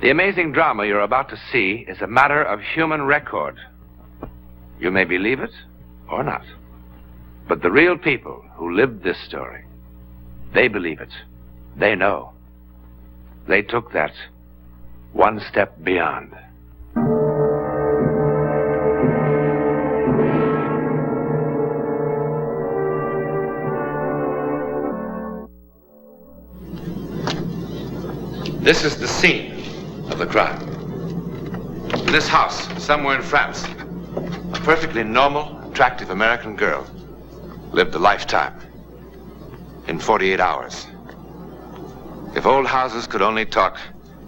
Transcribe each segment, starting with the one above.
The amazing drama you're about to see is a matter of human record. You may believe it or not. But the real people who lived this story, they believe it. They know. They took that one step beyond. This is the scene of the crime. In this house, somewhere in France, a perfectly normal, attractive American girl lived a lifetime in 48 hours. If old houses could only talk,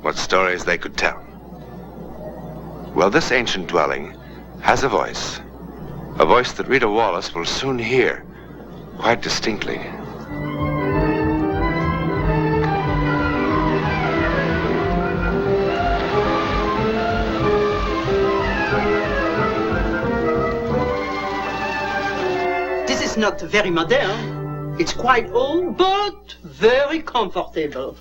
what stories they could tell. Well, this ancient dwelling has a voice that Rita Wallace will soon hear quite distinctly. This is not very modern. It's quite old, but very comfortable.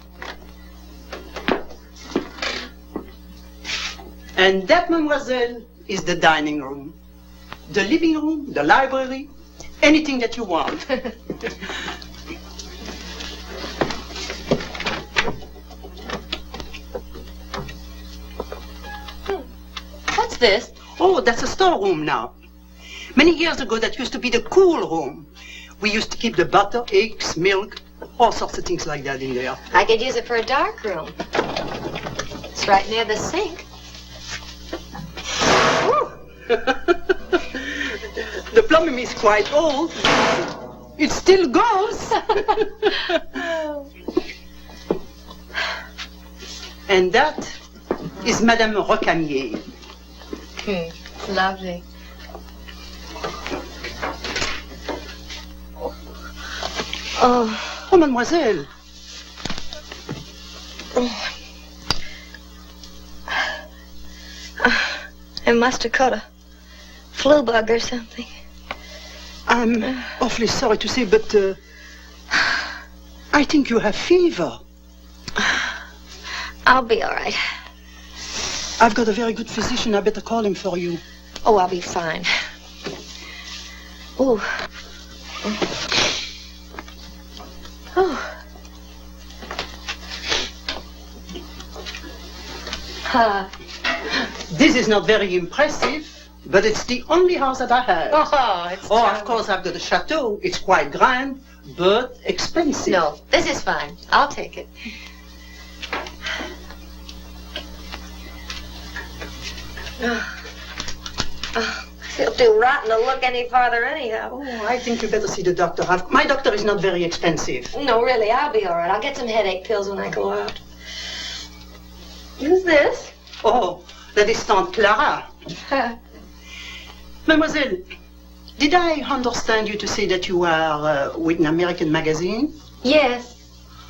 And that, mademoiselle, is the dining room. The living room, the library, anything that you want. What's this? Oh, that's a storeroom now. Many years ago, that used to be the cool room. We used to keep the butter, eggs, milk, all sorts of things like that in there. I could use it for a dark room. It's right near the sink. The plumbing is quite old. It still goes. And that is Madame Rocamier. Lovely. Oh, mademoiselle. I must have caught a flu bug or something. I'm awfully sorry to say, but I think you have fever. I'll be all right. I've got a very good physician. I better call him for you. Oh, I'll be fine. Ooh. Oh. This is not very impressive, but it's the only house that I have. Of course, I've got a chateau. It's quite grand, but expensive. No, this is fine. I'll take it. I feel too rotten to look any farther anyhow. Oh, I think you better see the doctor. My doctor is not very expensive. No, really, I'll be all right. I'll get some headache pills when I go out. Who's this? Oh, that is Tante Clara. Mademoiselle, did I understand you to say that you are with an American magazine? Yes,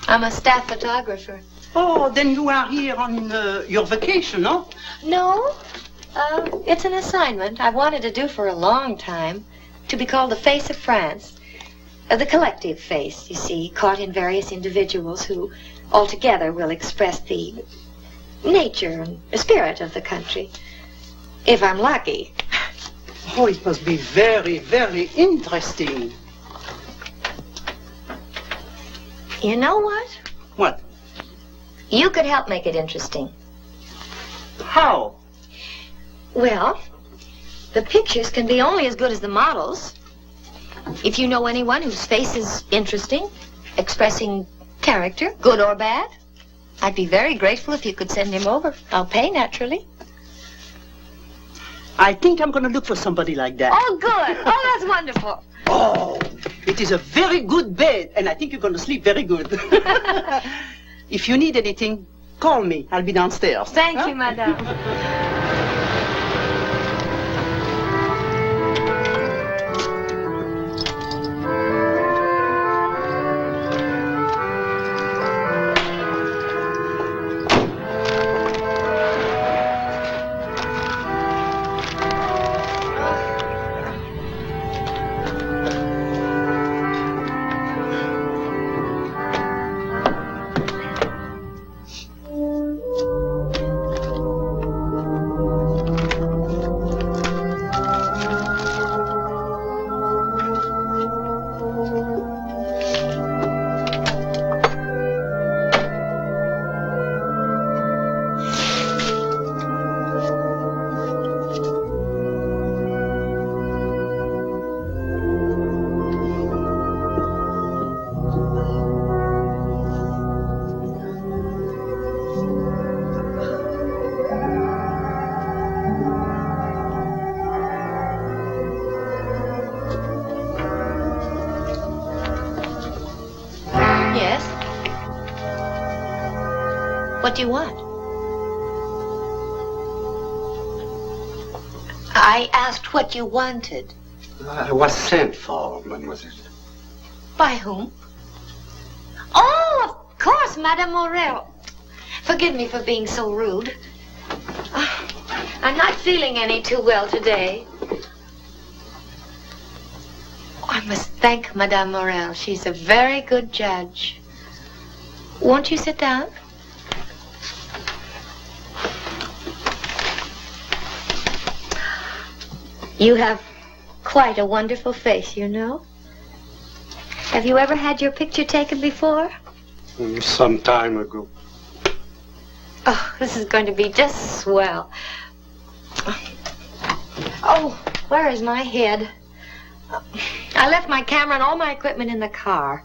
I'm a staff photographer. Oh, then you are here on your vacation, no? No, it's an assignment I've wanted to do for a long time, to be called the Face of France. The collective face, you see, caught in various individuals who altogether will express the nature and the spirit of the country. If I'm lucky. Oh, it must be very, very interesting. You know what? What? You could help make it interesting. How? Well, the pictures can be only as good as the models. If you know anyone whose face is interesting, expressing character, good or bad, I'd be very grateful if you could send him over. I'll pay, naturally. I think I'm going to look for somebody like that. Oh, good. Oh, that's wonderful. Oh, it is a very good bed, and I think you're going to sleep very good. If you need anything, call me. I'll be downstairs. Thank you, madame. What do you want? I asked what you wanted. I was sent for, mademoiselle. By whom? Oh, of course, Madame Morel. Forgive me for being so rude. I'm not feeling any too well today. I must thank Madame Morel. She's a very good judge. Won't you sit down? You have quite a wonderful face, you know. Have you ever had your picture taken before? Some time ago. Oh, this is going to be just swell. Oh, where is my head? I left my camera and all my equipment in the car.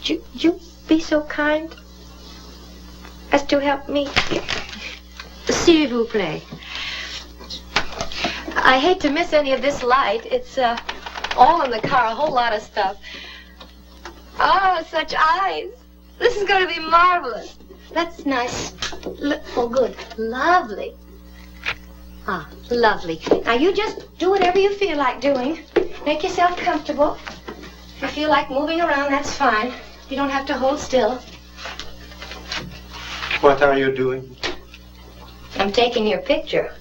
Would you be so kind as to help me? S'il vous plaît. I hate to miss any of this light. It's all in the car, a whole lot of stuff. Oh, such eyes. This is going to be marvelous. That's nice. Oh, good. Lovely. Ah, lovely. Now, you just do whatever you feel like doing. Make yourself comfortable. If you feel like moving around, that's fine. You don't have to hold still. What are you doing? I'm taking your picture.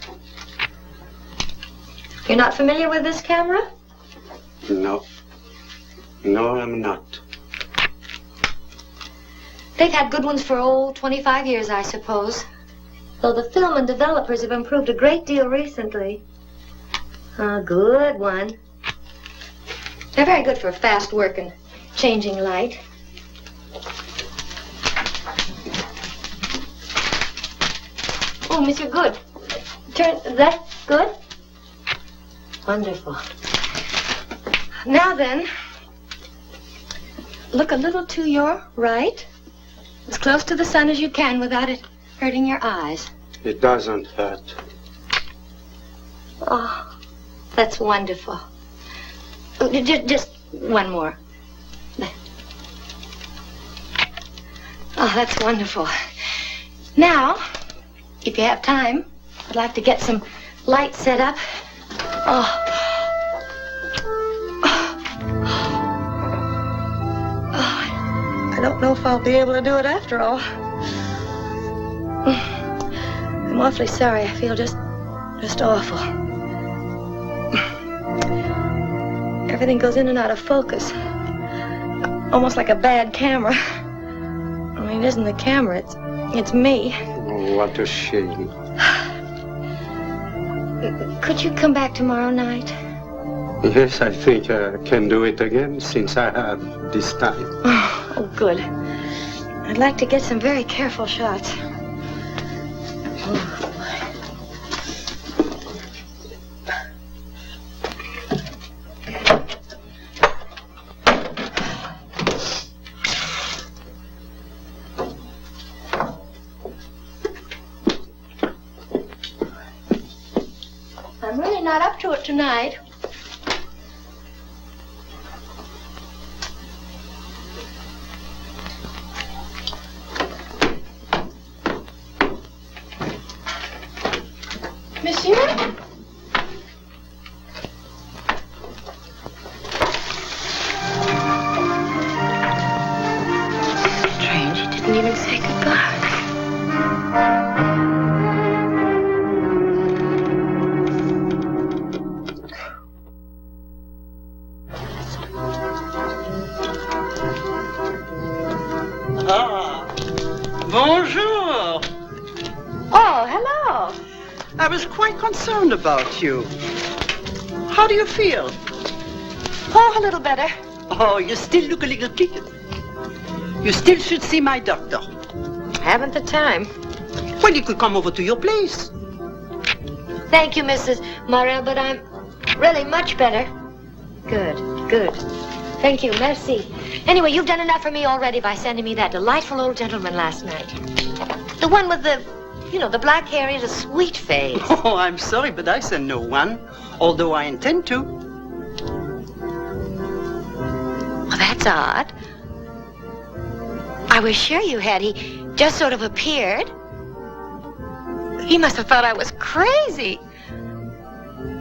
You're not familiar with this camera? No. No, I'm not. They've had good ones for, 25 years, I suppose. Though the film and developers have improved a great deal recently. A good one. They're very good for fast work and changing light. Oh, Monsieur Good. That good? Wonderful. Now then, look a little to your right. As close to the sun as you can without it hurting your eyes. It doesn't hurt. Oh, that's wonderful. Just one more. Oh, that's wonderful. Now, if you have time, I'd like to get some light set up. Oh. I don't know if I'll be able to do it after all. I'm awfully sorry. I feel just awful. Everything goes in and out of focus. Almost like a bad camera. I mean, it isn't the camera, it's me. Oh, what a shame. Could you come back tomorrow night? Yes, I think I can do it again since I have this time. Oh, good. I'd like to get some very careful shots. Oh, I'm really not up to it tonight. Monsieur? Strange, he didn't even say goodbye. Ah, bonjour. Oh, hello. I was quite concerned about you. How do you feel? Oh, a little better. Oh, you still look a little peaked. You still should see my doctor. Haven't the time. Well, he could come over to your place. Thank you, Mrs. Morel, but I'm really much better. Good, good. Thank you, merci. Anyway, you've done enough for me already by sending me that delightful old gentleman last night. The one with the, the black hair and a sweet face. Oh, I'm sorry, but I sent no one, although I intend to. Well, that's odd. I was sure you had. just sort of appeared. He must have thought I was crazy.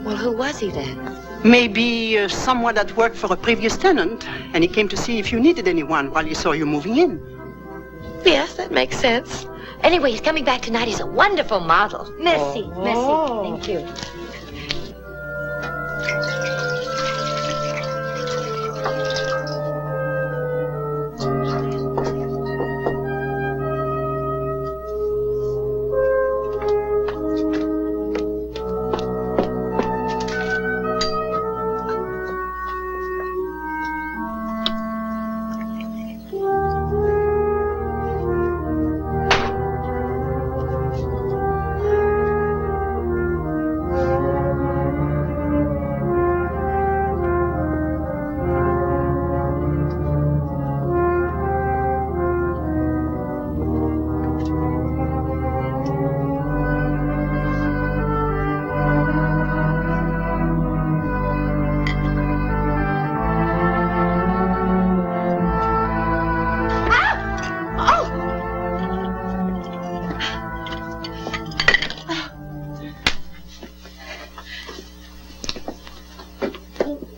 Well, who was he then? Maybe someone that worked for a previous tenant, and he came to see if you needed anyone while he saw you moving in. Yes, that makes sense. Anyway, he's coming back tonight. He's a wonderful model. Merci, merci. Thank you.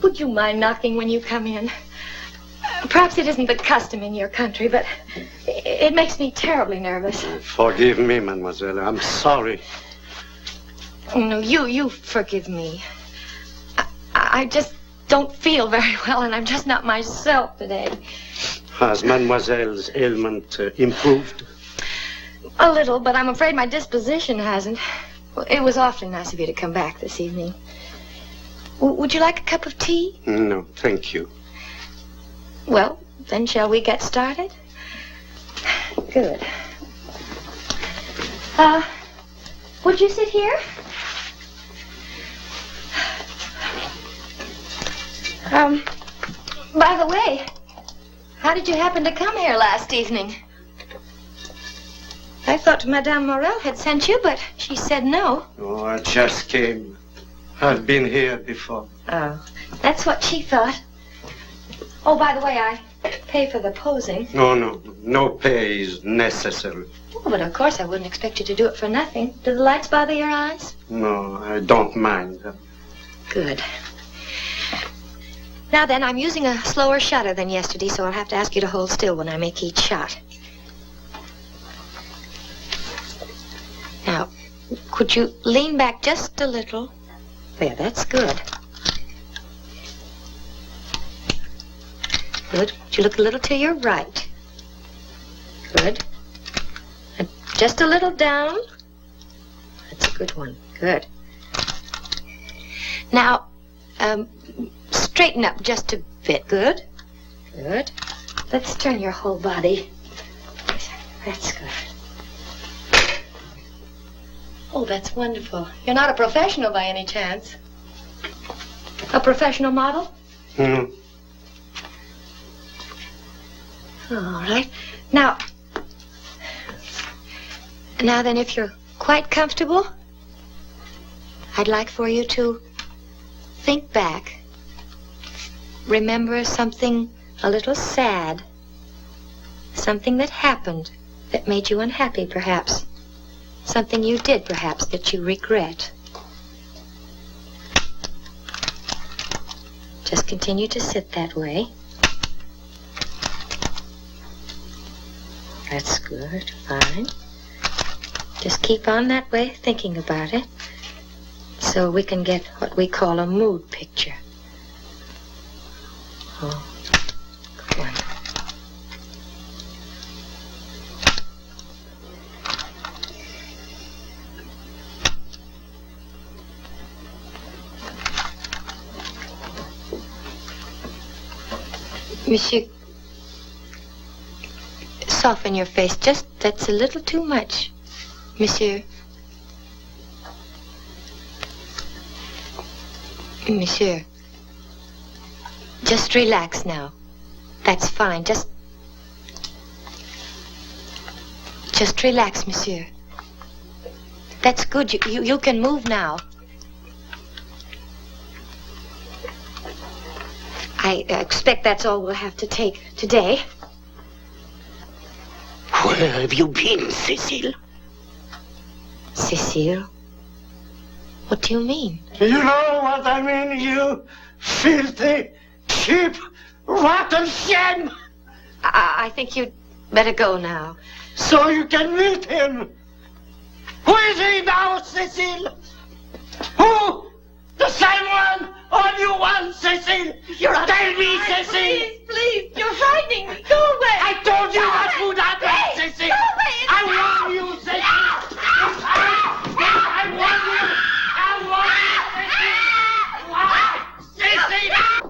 Would you mind knocking when you come in? Perhaps it isn't the custom in your country, but it makes me terribly nervous. Forgive me, mademoiselle. I'm sorry. No, you forgive me. I just don't feel very well, and I'm just not myself today. Has mademoiselle's ailment improved? A little, but I'm afraid my disposition hasn't. Well, it was awfully nice of you to come back this evening. Would you like a cup of tea? No, thank you. Well, then shall we get started? Good. Would you sit here? By the way, how did you happen to come here last evening? I thought Madame Morel had sent you, but she said no. Oh, I just came. I've been here before. Oh, that's what she thought. Oh, by the way, I pay for the posing. No pay is necessary. Oh, but of course I wouldn't expect you to do it for nothing. Do the lights bother your eyes? No, I don't mind. Good. Now then, I'm using a slower shutter than yesterday, so I'll have to ask you to hold still when I make each shot. Now, could you lean back just a little? There, that's good. Good. Would you look a little to your right? Good. And just a little down. That's a good one. Good. Now, straighten up just a bit. Good. Good. Let's turn your whole body. That's good. Oh, that's wonderful. You're not a professional by any chance? A professional model? Mm-hmm. All right. Now then, if you're quite comfortable, I'd like for you to think back. Remember something a little sad. Something that happened that made you unhappy, perhaps. Something you did, perhaps, that you regret. Just continue to sit that way. That's good, fine. Just keep on that way, thinking about it, so we can get what we call a mood picture. Oh, good one. Monsieur, soften your face. That's a little too much. Monsieur. Monsieur. Just relax now. That's fine. Just relax, monsieur. That's good. You can move now. I expect that's all we'll have to take today. Who Where have you been, Cecile? Cecile? What do you mean? You know what I mean, you filthy, cheap, rotten shame! I think you'd better go now. So you can meet him! Who is he now, Cecile? Who? The same one or new one, Cecile? Tell me, Cecile! Please, you're frightening me. Go away. I told you what would happen, Cecile! I warn you, Cecile! I warn you! I warn you, Cecile!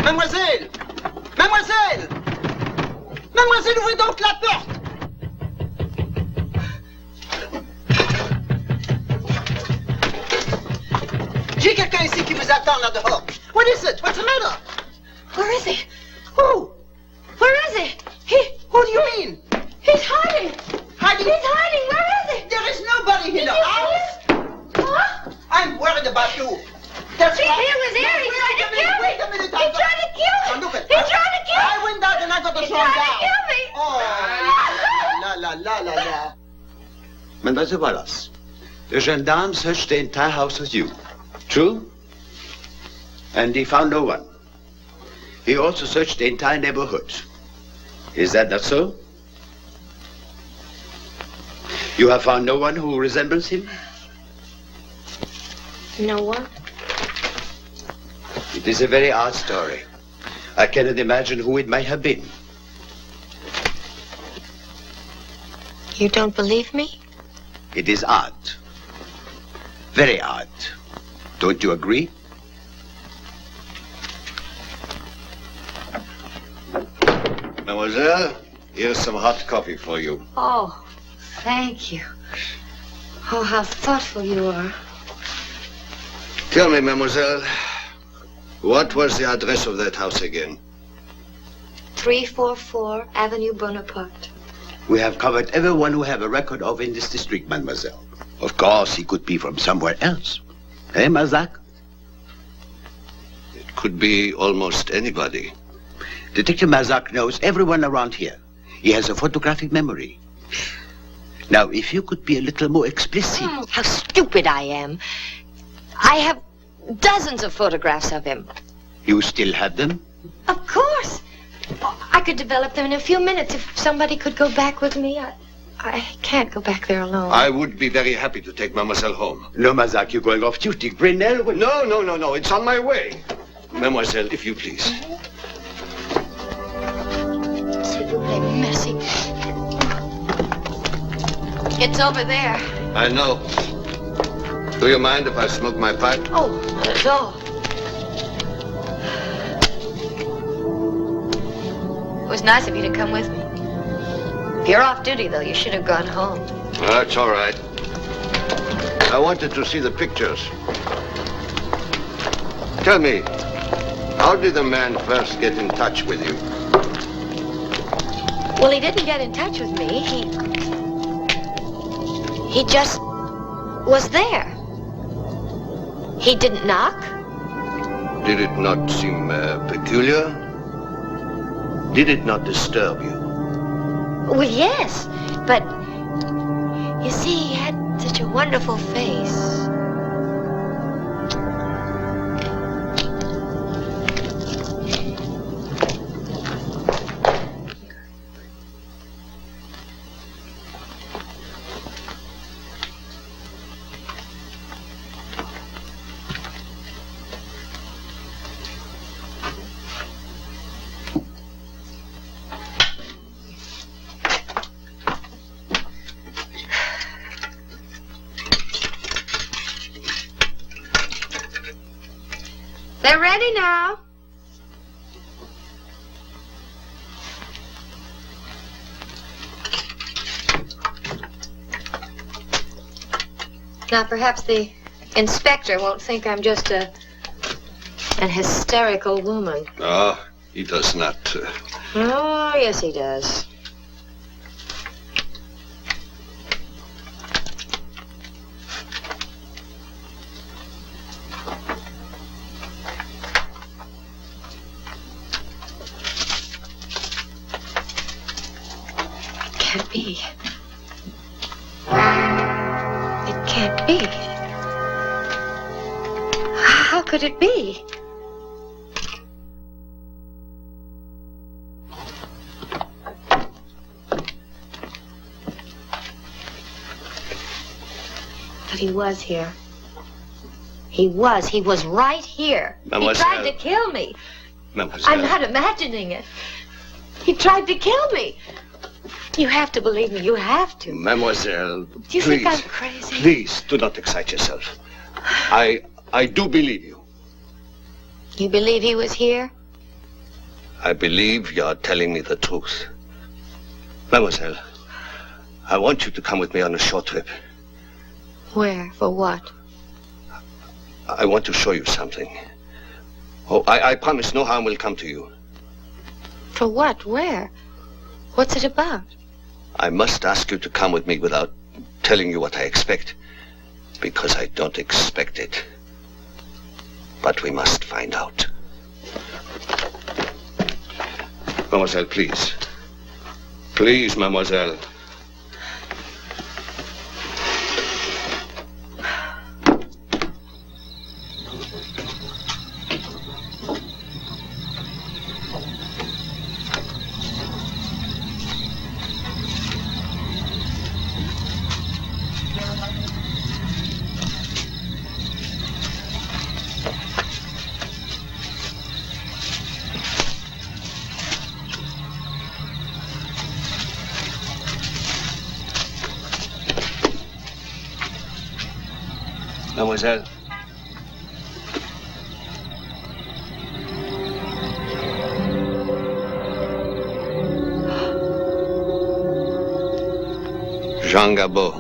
Mademoiselle! Mademoiselle! Mademoiselle, ouvrez donc la porte! J'ai quelqu'un ici qui vous attend là dehors. What is it? What's the matter? Where is he? Who? Where is he? Who do you mean? He's hiding. Hiding? He's hiding. Where is he? There is nobody here in the house. Huh? I'm worried about you. There's He was here. He tried to kill me. Wait a minute. He tried to kill me. Oh, look at He tried to kill me. I went out and I got the He song tried to down. kill me. Oh, la la la la la. Mademoiselle Wallace, the gendarme searched the entire house with you. True? And he found no one. He also searched the entire neighborhood. Is that not so? You have found no one who resembles him? No one? It is a very odd story. I cannot imagine who it might have been. You don't believe me? It is odd. Very odd. Don't you agree? Mademoiselle, here's some hot coffee for you. Oh, thank you. Oh, how thoughtful you are. Tell me, mademoiselle, what was the address of that house again? 344 Avenue Bonaparte. We have covered everyone who have a record of in this district, mademoiselle. Of course, he could be from somewhere else. Eh, Mazak? It could be almost anybody. Detective Mazak knows everyone around here. He has a photographic memory. Now, if you could be a little more explicit. How stupid I am. I have dozens of photographs of him. You still have them? Of course. I could develop them in a few minutes if somebody could go back with me. I can't go back there alone. I would be very happy to take mademoiselle home. No, Mazak, you're going off duty. Brunel will... No. It's on my way. Mademoiselle, if you please. S'il vous plaît, merci. It's over there. I know. Do you mind if I smoke my pipe? Oh, not at all. It was nice of you to come with me. If you're off duty, though, you should have gone home. That's all right. I wanted to see the pictures. Tell me, how did the man first get in touch with you? Well, he didn't get in touch with me. He just was there. He didn't knock. Did it not seem peculiar? Did it not disturb you? Well, yes, but you see, he had such a wonderful face. They're ready now. Now, perhaps the inspector won't think I'm just an hysterical woman. Oh, he does not. Oh, yes, he does. Can't be. It can't be. How could it be? But he was here. He was right here. Mademoiselle. He tried to kill me. Mademoiselle. I'm not imagining it. He tried to kill me. You have to believe me. You have to. Mademoiselle, Do you please, think I'm crazy? Please, do not excite yourself. I do believe you. You believe he was here? I believe you're telling me the truth. Mademoiselle, I want you to come with me on a short trip. Where? For what? I want to show you something. Oh, I promise no harm will come to you. For what? Where? What's it about? I must ask you to come with me without telling you what I expect, because I don't expect it. But we must find out. Mademoiselle, please. Please, mademoiselle. Mademoiselle. Jean Gabot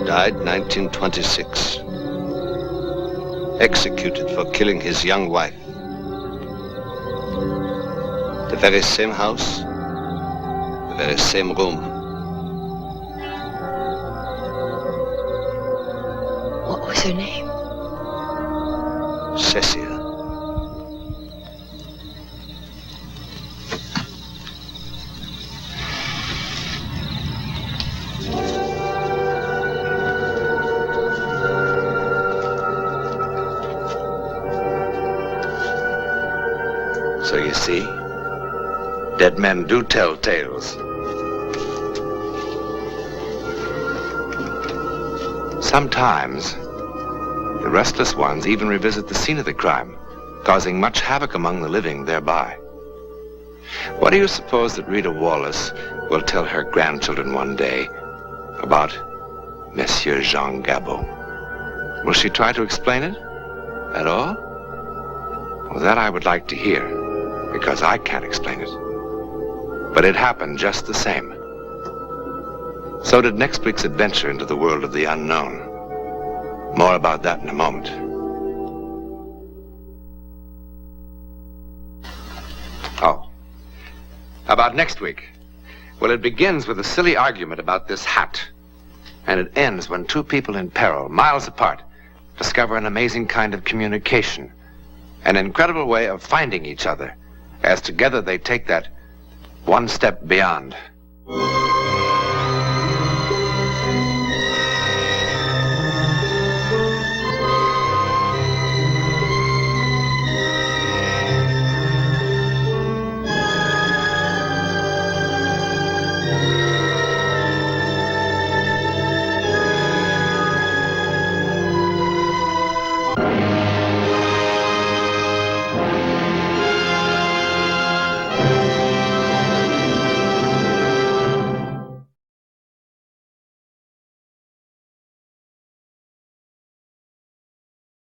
died 1926. Executed for killing his young wife. The very same house, the very same room. What was her name? Cecile. So you see, dead men do tell tales. Sometimes, the restless ones even revisit the scene of the crime, causing much havoc among the living thereby. What do you suppose that Rita Wallace will tell her grandchildren one day about Monsieur Jean Gabot? Will she try to explain it at all? Well, that I would like to hear, because I can't explain it. But it happened just the same. So did next week's adventure into the world of the unknown. More about that in a moment. Oh, about next week. Well, it begins with a silly argument about this hat. And it ends when two people in peril, miles apart, discover an amazing kind of communication. An incredible way of finding each other, as together they take that one step beyond.